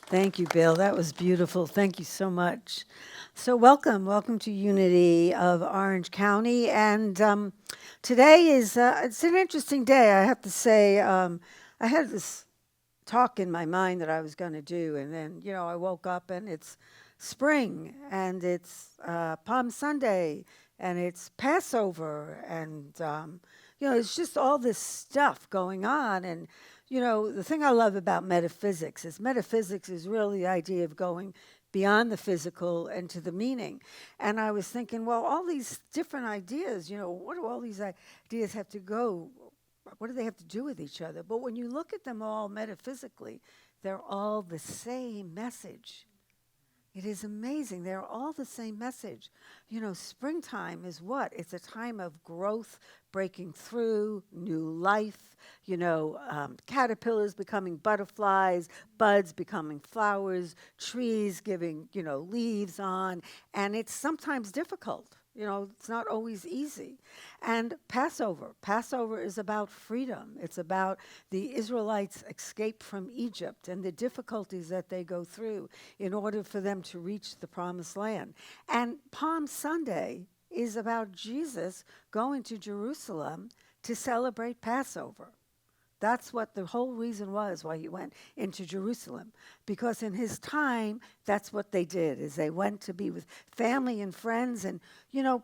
Thank you, Bill. That was beautiful. Thank you so much. So, welcome to Unity of Orange County. And today is it's an interesting day. I have to say, I had this talk in my mind that I was going to do, and then I woke up and it's spring, and it's Palm Sunday, and it's Passover, and it's just all this stuff going on. And the thing I love about metaphysics is really the idea of going beyond the physical and to the meaning. And I was thinking, well, all these different ideas, what do all these ideas have to go? What do they have to do with each other? But when you look at them all metaphysically, they're all the same message. It is amazing. They're all the same message. Springtime is what? It's a time of growth, breaking through, new life, caterpillars becoming butterflies, buds becoming flowers, trees giving, leaves on. And it's sometimes difficult. It's not always easy. And Passover is about freedom. It's about the Israelites' escape from Egypt and the difficulties that they go through in order for them to reach the promised land. And Palm Sunday is about Jesus going to Jerusalem to celebrate Passover. That's what the whole reason was why he went into Jerusalem. Because in his time, that's what they did, is they went to be with family and friends. And,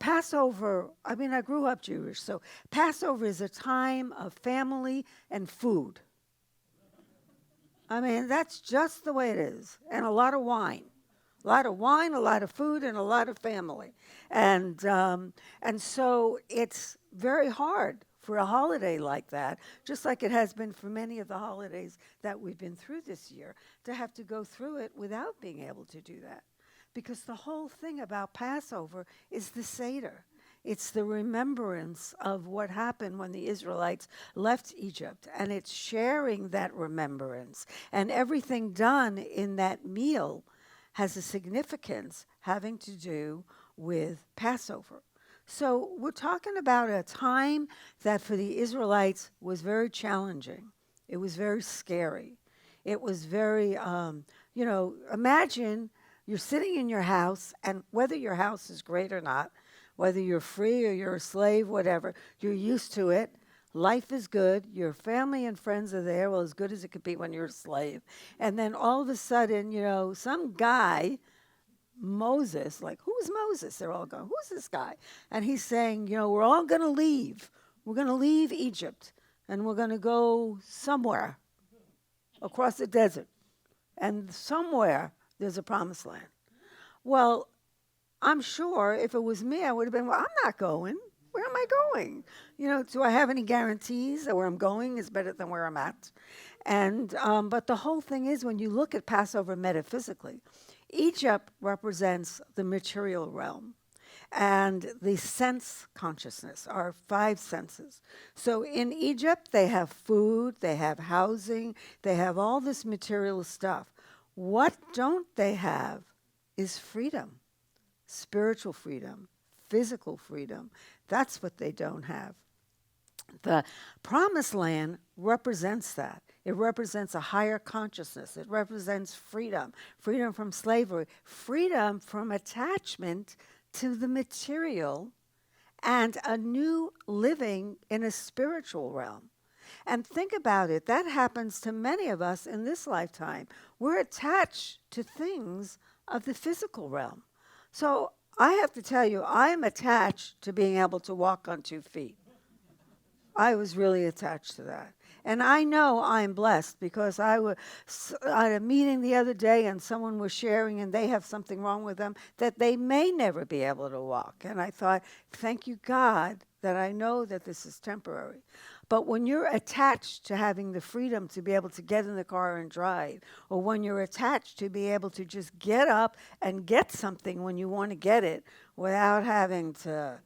Passover, I grew up Jewish, so Passover is a time of family and food. That's just the way it is. And a lot of wine. A lot of wine, a lot of food, and a lot of family. And so it's very hard for a holiday like that, just like it has been for many of the holidays that we've been through this year, to have to go through it without being able to do that. Because the whole thing about Passover is the Seder. It's the remembrance of what happened when the Israelites left Egypt, and it's sharing that remembrance. And everything done in that meal has a significance having to do with Passover. So we're talking about a time that for the Israelites was very challenging. It was very scary. It was very, imagine you're sitting in your house, and whether your house is great or not, whether you're free or you're a slave, whatever, you're used to it. Life is good. Your family and friends are there, well, as good as it could be when you're a slave. And then all of a sudden, some guy, Moses, like, who is Moses? They're all going, who's this guy? And he's saying, we're all going to leave. We're going to leave Egypt, and we're going to go somewhere across the desert. And somewhere there's a promised land. Well, I'm sure if it was me, I would have been, well, I'm not going. Where am I going? Do I have any guarantees that where I'm going is better than where I'm at? And but the whole thing is, when you look at Passover metaphysically, Egypt represents the material realm, and the sense consciousness, our five senses. So in Egypt, they have food, they have housing, they have all this material stuff. What don't they have is freedom, spiritual freedom, physical freedom. That's what they don't have. The promised land represents that. It represents a higher consciousness. It represents freedom, freedom from slavery, freedom from attachment to the material, and a new living in a spiritual realm. And think about it, that happens to many of us in this lifetime. We're attached to things of the physical realm. So I have to tell you, I am attached to being able to walk on 2 feet. I was really attached to that. And I know I'm blessed because I was at a meeting the other day and someone was sharing and they have something wrong with them that they may never be able to walk. And I thought, thank you, God, that I know that this is temporary. But when you're attached to having the freedom to be able to get in the car and drive, or when you're attached to be able to just get up and get something when you want to get it without having to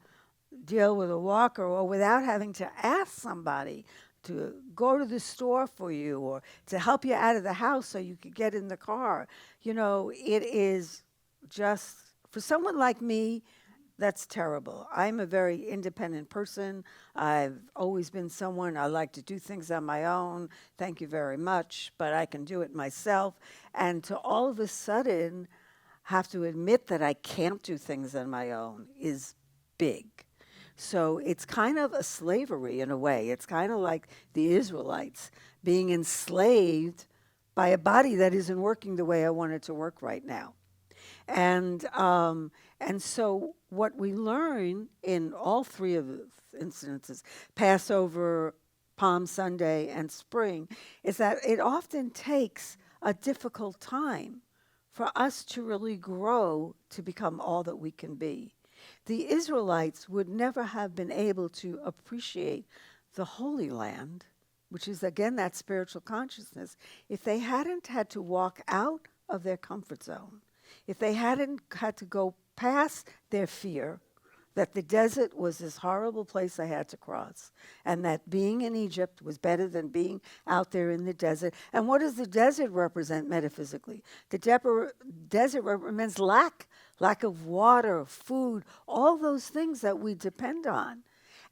deal with a walker or without having to ask somebody to go to the store for you or to help you out of the house so you could get in the car. It is just, for someone like me, That's terrible. I'm a very independent person. I've always been someone, I like to do things on my own. Thank you very much, but I can do it myself. And to all of a sudden have to admit that I can't do things on my own is big. So it's kind of a slavery in a way. It's kind of like the Israelites being enslaved by a body that isn't working the way I want it to work right now. And so what we learn in all three of the incidences, Passover, Palm Sunday, and Spring, is that it often takes a difficult time for us to really grow to become all that we can be. The Israelites would never have been able to appreciate the Holy Land, which is again that spiritual consciousness, if they hadn't had to walk out of their comfort zone, if they hadn't had to go past their fear that the desert was this horrible place I had to cross, and that being in Egypt was better than being out there in the desert. And what does the desert represent metaphysically? The desert represents lack of water, food, all those things that we depend on.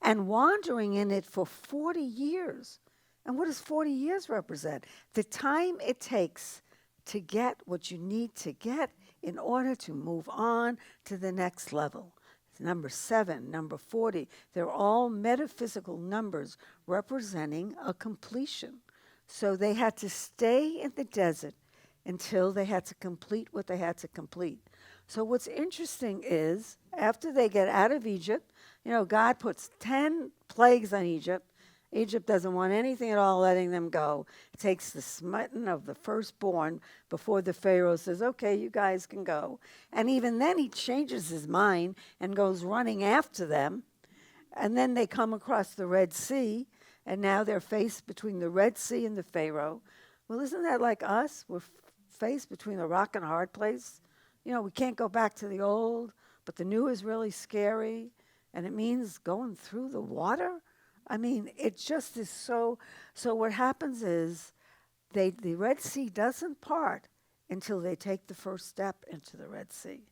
And wandering in it for 40 years. And what does 40 years represent? The time it takes to get what you need to get in order to move on to the next level. Number 7, number 40, they're all metaphysical numbers representing a completion. So they had to stay in the desert until they had to complete what they had to complete. So what's interesting is after they get out of Egypt, God puts 10 plagues on Egypt. Egypt doesn't want anything at all letting them go. It takes the smiting of the firstborn before the Pharaoh says, okay, you guys can go. And even then he changes his mind and goes running after them. And then they come across the Red Sea, and now they're faced between the Red Sea and the Pharaoh. Well, isn't that like us? We're faced between a rock and a hard place. We can't go back to the old, but the new is really scary, and it means going through the water. I mean, it just is so what happens is the Red Sea doesn't part until they take the first step into the Red Sea.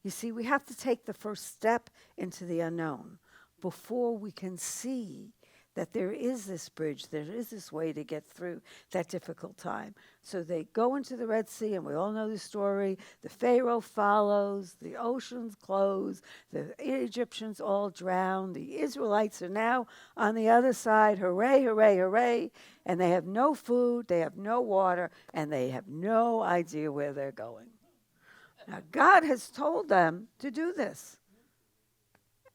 You see, we have to take the first step into the unknown before we can see that there is this bridge, there is this way to get through that difficult time. So they go into the Red Sea, and we all know the story. The Pharaoh follows, the oceans close, the Egyptians all drown. The Israelites are now on the other side. Hooray, hooray, hooray. And they have no food, they have no water, and they have no idea where they're going. Now, God has told them to do this.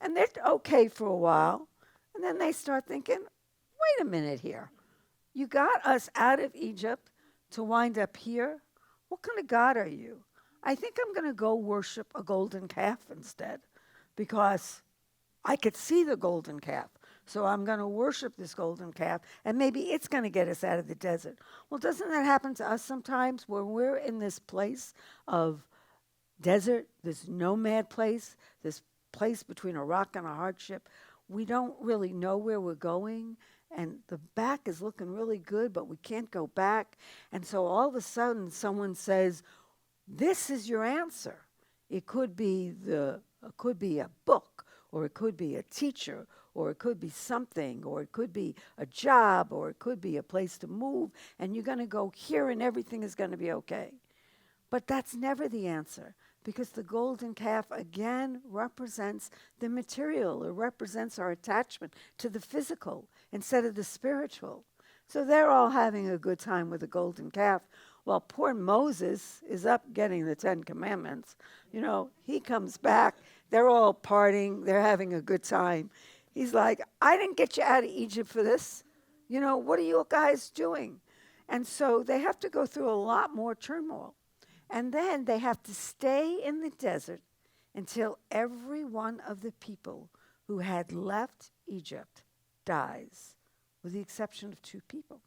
And they're okay for a while. And then they start thinking, wait a minute here. You got us out of Egypt to wind up here? What kind of God are you? I think I'm going to go worship a golden calf instead, because I could see the golden calf. So I'm going to worship this golden calf, and maybe it's going to get us out of the desert. Well, doesn't that happen to us sometimes where we're in this place of desert, this nomad place, this place between a rock and a hardship? We don't really know where we're going, and the back is looking really good, but we can't go back. And so all of a sudden someone says, this is your answer. It could be a book, or it could be a teacher, or it could be something, or it could be a job, or it could be a place to move, and you're going to go here and everything is going to be okay. But that's never the answer, because the golden calf again represents the material. It represents our attachment to the physical instead of the spiritual. So they're all having a good time with the golden calf, while poor Moses is up getting the 10 Commandments. He comes back. They're all partying. They're having a good time. He's like, I didn't get you out of Egypt for this. What are you guys doing? And so they have to go through a lot more turmoil. And then they have to stay in the desert until every one of the people who had left Egypt dies, with the exception of 2 people.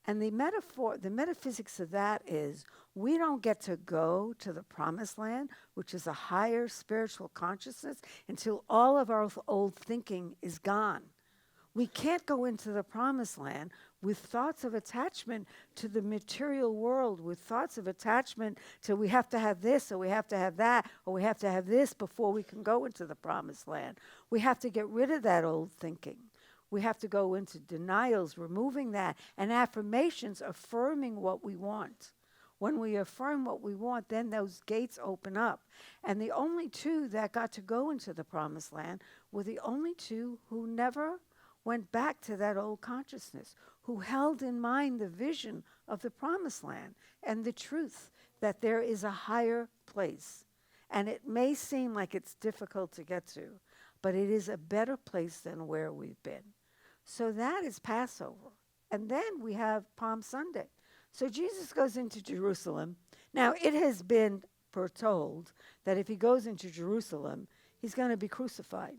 And the metaphysics of that is we don't get to go to the promised land, which is a higher spiritual consciousness, until all of our old thinking is gone. We can't go into the promised land with thoughts of attachment to the material world, with thoughts of attachment to we have to have this, or we have to have that, or we have to have this before we can go into the promised land. We have to get rid of that old thinking. We have to go into denials, removing that, and affirmations, affirming what we want. When we affirm what we want, then those gates open up. And the only two that got to go into the promised land were the only two who never went back to that old consciousness, who held in mind the vision of the promised land and the truth that there is a higher place. And it may seem like it's difficult to get to, but it is a better place than where we've been. So that is Passover. And then we have Palm Sunday. So Jesus goes into Jerusalem. Now, it has been foretold that if he goes into Jerusalem, he's going to be crucified.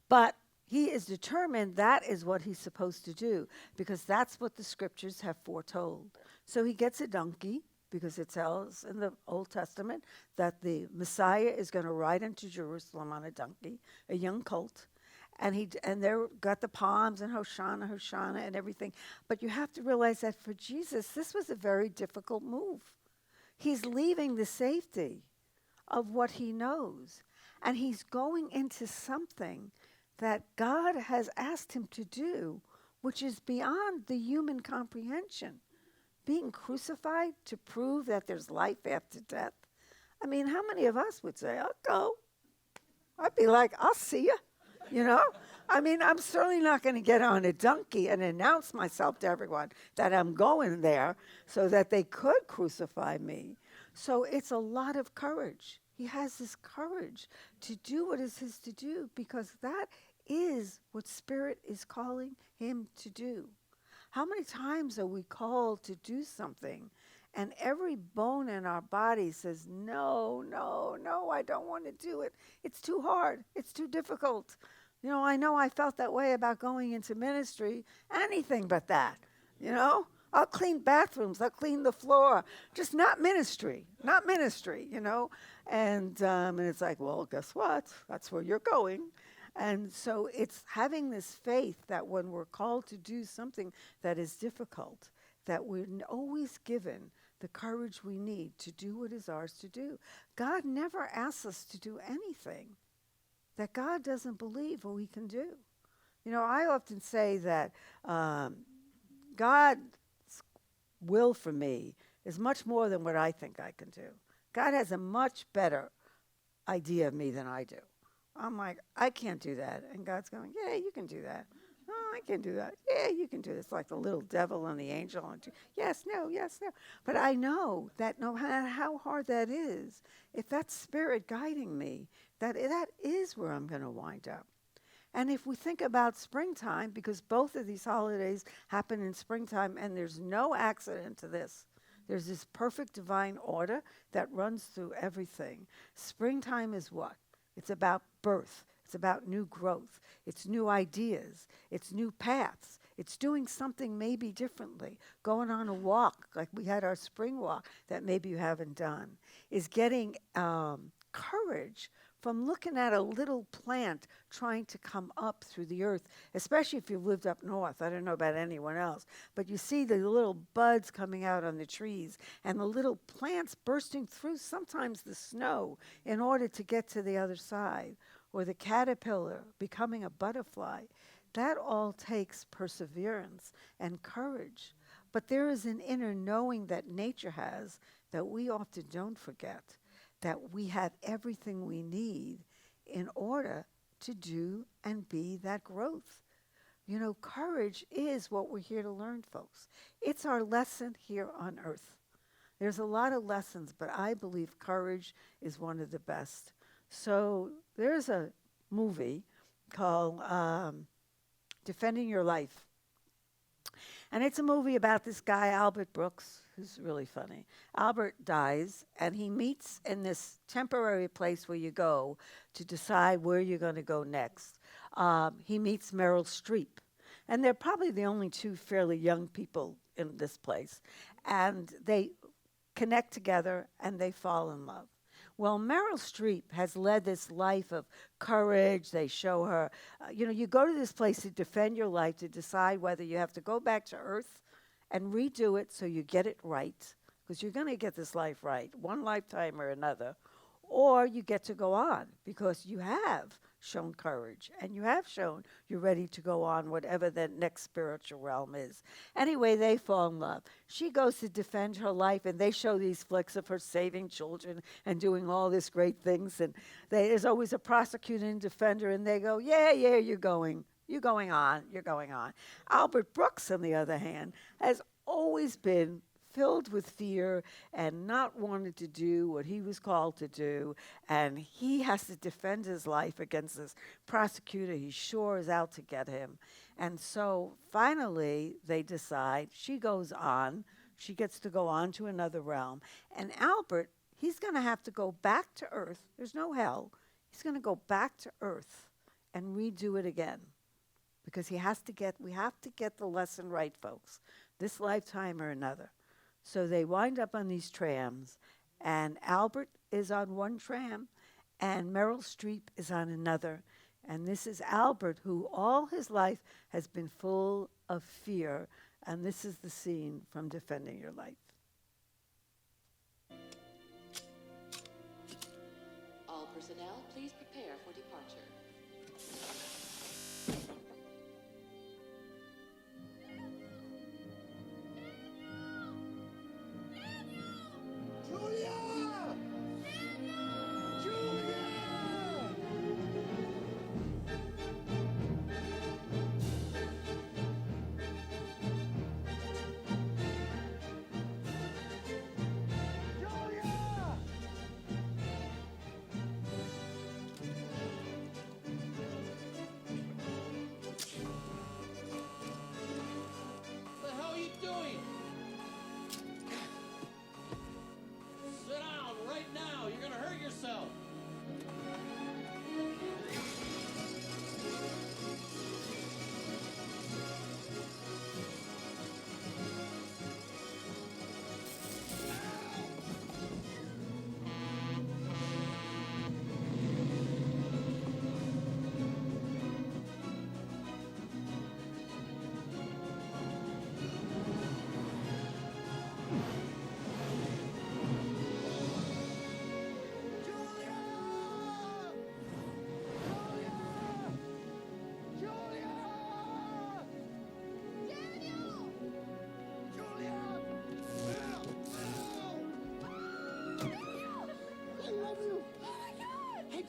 But he is determined that is what he's supposed to do, because that's what the scriptures have foretold. So he gets a donkey, because it tells in the Old Testament that the Messiah is going to ride into Jerusalem on a donkey, a young colt. And they're got the palms and Hosanna, Hosanna and everything. But you have to realize that for Jesus, this was a very difficult move. He's leaving the safety of what he knows. And he's going into something that God has asked him to do, which is beyond the human comprehension. Being crucified to prove that there's life after death. I mean, how many of us would say, I'll go? I'd be like, I'll see you. You know? I mean, I'm certainly not going to get on a donkey and announce myself to everyone that I'm going there so that they could crucify me. So it's a lot of courage. He has this courage to do what is his to do, because that is what Spirit is calling him to do. How many times are we called to do something and every bone in our body says, no, no, no, I don't want to do it. It's too hard. It's too difficult. You know I felt that way about going into ministry, anything but that, you know. I'll clean bathrooms, I'll clean the floor, just not ministry, you know. And it's like, well, guess what? That's where you're going. And so it's having this faith that when we're called to do something that is difficult, that we're always given the courage we need to do what is ours to do. God never asks us to do anything that God doesn't believe or we can do. You know, I often say that God's will for me is much more than what I think I can do. God has a much better idea of me than I do. I'm like, I can't do that. And God's going, yeah, you can do that. Oh, I can do that. Yeah, you can do this. Like the little devil and the angel. And yes, no, yes, no. But I know that no matter how hard that is, if that's Spirit guiding me, that is where I'm going to wind up. And if we think about springtime, because both of these holidays happen in springtime, and there's no accident to this. There's this perfect divine order that runs through everything. Springtime is what? It's about birth. It's about new growth. It's new ideas. It's new paths. It's doing something maybe differently. Going on a walk, like we had our spring walk that maybe you haven't done. Is getting courage from looking at a little plant trying to come up through the earth, especially if you've lived up north. I don't know about anyone else, but you see the little buds coming out on the trees and the little plants bursting through sometimes the snow in order to get to the other side, or the caterpillar becoming a butterfly. That all takes perseverance and courage. But there is an inner knowing that nature has that we often don't forget, that we have everything we need in order to do and be that growth. You know, courage is what we're here to learn, folks. It's our lesson here on earth. There's a lot of lessons, but I believe courage is one of the best. So there's a movie called Defending Your Life. And it's a movie about this guy, Albert Brooks, who's really funny. Albert dies, and he meets in this temporary place where you go to decide where you're going to go next. He meets Meryl Streep. And they're probably the only two fairly young people in this place. And they connect together, and they fall in love. Well, Meryl Streep has led this life of courage. They show her, you go to this place to defend your life, to decide whether you have to go back to earth and redo it so you get it right, because you're going to get this life right, one lifetime or another, or you get to go on because you have shown courage and you have shown you're ready to go on, whatever the next spiritual realm is. Anyway, they fall in love. She goes to defend her life, and they show these flicks of her saving children and doing all these great things. And there's always a prosecutor and defender, and they go, yeah, you're going. You're going on. You're going on. Albert Brooks, on the other hand, has always been filled with fear and not wanted to do what he was called to do. And he has to defend his life against this prosecutor he sure is out to get him. And so finally they decide she goes on. She gets to go on to another realm. And Albert, he's going to have to go back to earth. There's no hell. He's going to go back to earth and redo it again. Because we have to get the lesson right, folks. This lifetime or another. So they wind up on these trams, and Albert is on one tram, and Meryl Streep is on another. And this is Albert, who all his life has been full of fear, and this is the scene from Defending Your Life. All personnel, please prepare for departure.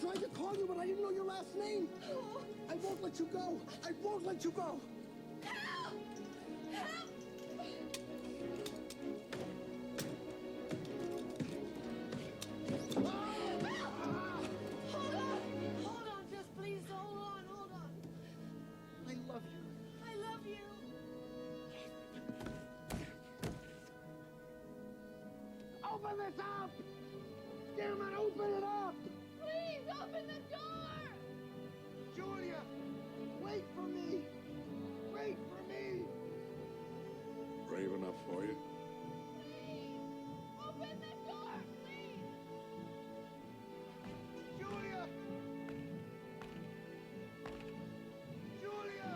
Tried to call you, but I didn't know your last name. I won't let you go. I won't let you go. Help! Help! Hold on, just please hold on. I love you. I love you. Open this up! Damn it, open it up! Please open the door! Julia, wait for me! Wait for me! Brave enough for you? Please! Open the door, please! Julia! Julia!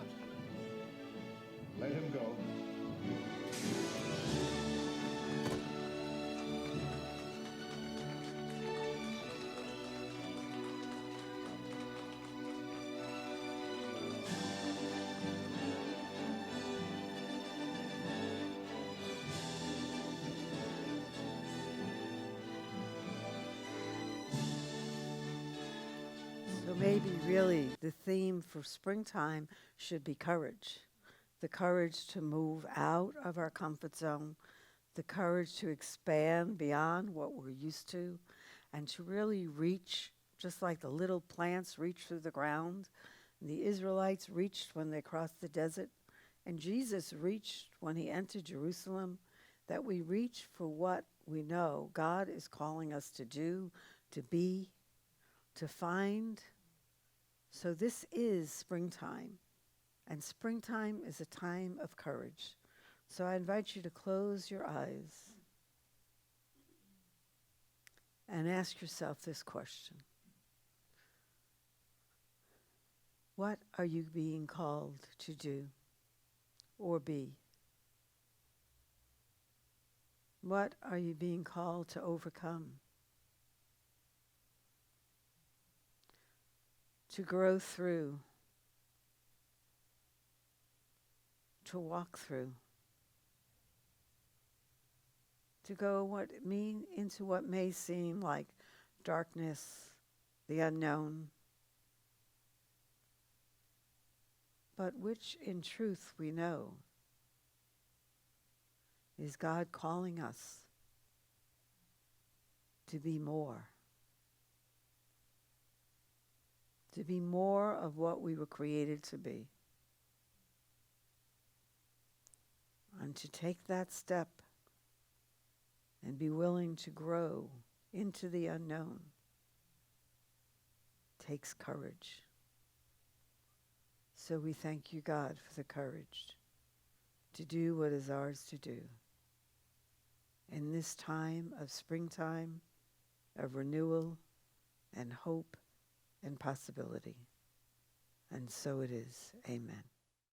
Let him go. So maybe really the theme for springtime should be courage. The courage to move out of our comfort zone, the courage to expand beyond what we're used to, and to really reach, just like the little plants reach through the ground. And the Israelites reached when they crossed the desert, and Jesus reached when he entered Jerusalem, that we reach for what we know God is calling us to do, to be, to find. So this is springtime, and springtime is a time of courage. So I invite you to close your eyes and ask yourself this question. What are you being called to do or be? What are you being called to overcome? To grow through? To walk through? To go into what may seem like darkness, the unknown, but which in truth we know is God calling us to be more of what we were created to be, and to take that step and be willing to grow into the unknown takes courage. So we thank you, God, for the courage to do what is ours to do in this time of springtime, of renewal and hope and possibility. And so it is. Amen.